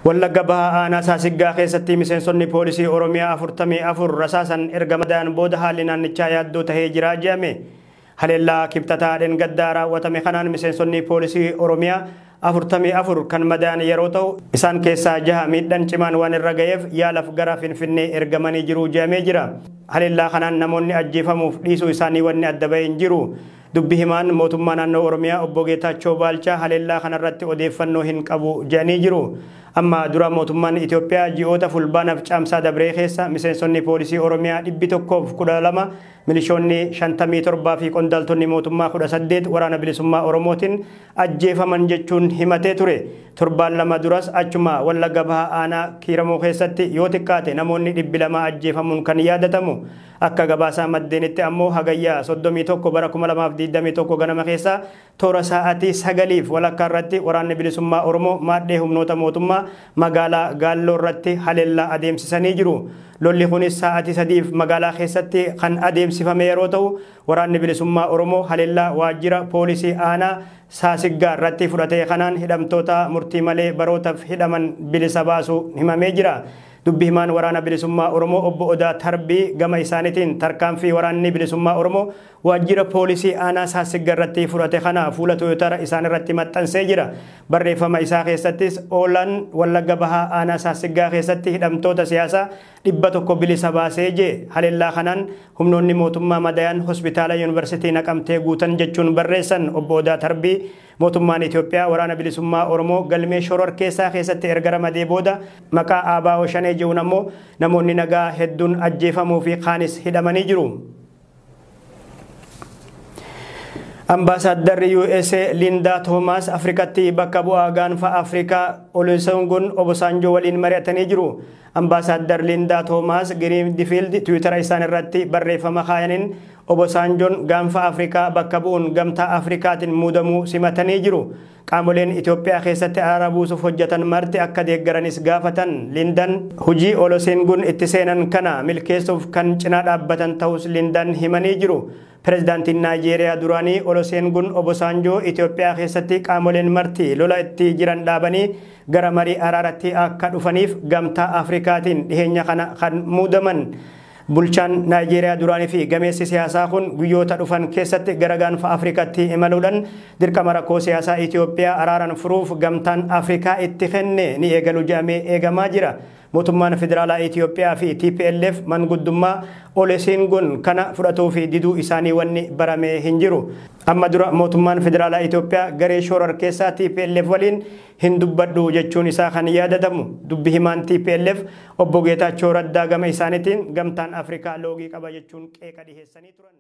Wallagga Bahaa Aanaa Saasiggaa keessatti miseensonni poolisii Oromiyaa 44 rasaasan erga madaa'an booda haalli naannichaa yaaddoo tahee jira jedhame. Haleellaa kibxataa dheengaddaa raawwatame kanaan miseensonni poolisii Oromiyaa 44 kan madaa'an yeroo ta'u isaan keessaa 6 miidhaan cimaan waan irra ga'eef yaalaaf gara Finfinnee ergamanii jiru jedhamee jira. Haleellaa kanaan namoonni ajjeefamuuf dhiisuu isaanii wanni adda bahee hin jiru. Dubbi himaan mootummaa naannoo Oromiyaa obbo Geetaachoo Baalchaa haleellaa kanarratti odeeffannoo hin qabu jedhanii jiru. Amma dura mootummaan Itoophiyaa ji'oota fulbaanaaf caamsaa dabree keessa miseensonni poolisii Oromiyaa 112 milishoonni 57 fi qondaaltonni mootummaa 18 waraana bilisummaa Oromootiin ajjeefaman jechuun himatee ture. Torbaan lama duras achuma Wallagga Bahaa Aanaa Kiiramoo keessatti yoo xiqqaate namoonni 200 ajjeefamuun kan yaadatamu. Akka gabaasaa maddeenitti ammoo hagayyaa 31 bara 2021 ganama keessa toora sa'aatii 9 walakkaa irratti waraanni bilisummaa Oromoo maadhee humnoota mootummaa magaalaa Gaalloo irratti haleellaa adeemsisanii jiru. Lolli kunis sa'aatii 3 magaalaa keessatti kan adeemsifame yeroo ta'u waraanni bilisummaa Oromoo haleellaa waajjira poolisii aanaa Saasiggaa irratti fudhatee kanaan hidhamtoota murtii malee barootaaf hidhaman bilisa baasuu himamee jira. Dubbi himaan waraana bilisummaa Oromoo obbo Odaa Tarbii gama isaaniitiin tarkaanfii waraanni bilisummaa Oromoo waajjira poolisii aanaa Saasiggaa irratti fudhate kana fuula Toyotara isaan irratti maxxansee jira. Barreeffama isaa keessattis oolan Wallagga Bahaa Aanaa Saasiggaa keessatti hidhamtoota siyaasaa 100 bilisa baasee jee haleellaa kanaan humnoonni mootummaa madaa'an hospitaala yuunivarsiitii Naqamtee guutan jechuun barreessan obbo Odaa Tarbii. Mootummaan Itoophiyaa waraana bilisummaa Oromoo galmee shororkeessaa keessatti erga ramadee booda maqaa ABO Shanee jedhuun ammoo namoonni nagaa hedduun ajjeefamuu fi kaanis hidhamanii jiru. Ambaasaaddarri USA Linda Thomas Afrikatti bakka bu'aa gaanfa Afrikaa Olusegun Obasanjo waliin mari'atanii jiru. Ambaasaadar Linda Thomas Greenfield Twitter isaan irratti barreeffama kaayaniin Obasanjoon gaanfa Afrikaa bakka bu'uun gamtaa Afrikaatiin muudamuu simatanii jiru. Qaamoleen Itoophiyaa keessatti araara buusuuf hojjetan marti akka deeggaranis gaafatan. Lindan hojii Olusegun itti seenan kana milkeessuuf kan cinaa dhaabbatan ta'us Lindan himanii jiru. Pireezidaantiin Naayijeeriyaa duraanii Olusegun Obasanjo Itoophiyaa keessatti qaamoleen marti lola itti jiran dhaabanii gara marii araaratti akka dhufaniif gamtaa Afrikaatiin dhiheenya kana kan muudaman. Bulchaan Naayijeeriyaa duraanii fi gameessi siyaasaa kun guyyoota dhufan keessatti gara gaanfa Afrikaatti imaluudhaan dirqama rakkoo siyaasaa Itoophiyaa araaraan furuuf gamtaan Afrikaa itti kenne ni eegalu jedhamee eegamaa jira. Mootummaan federaalaa Itoophiyaa fi TPLF manguddummaa Olusegun kana fudhatuu fi diduu isaanii wanni baramee hin jiru. Amma dura mootummaan federaalaa Itoophiyaa garee shororkeessaa TPLF waliin hin dubbadhu jechuun isaa kan yaadatamu. Dubbi himaan TPLF obbo Geetaachoo Raddaa gama isaaniitiin gamtaan Afrikaa loogii qaba jechuun qeeqa dhiheessanii turan.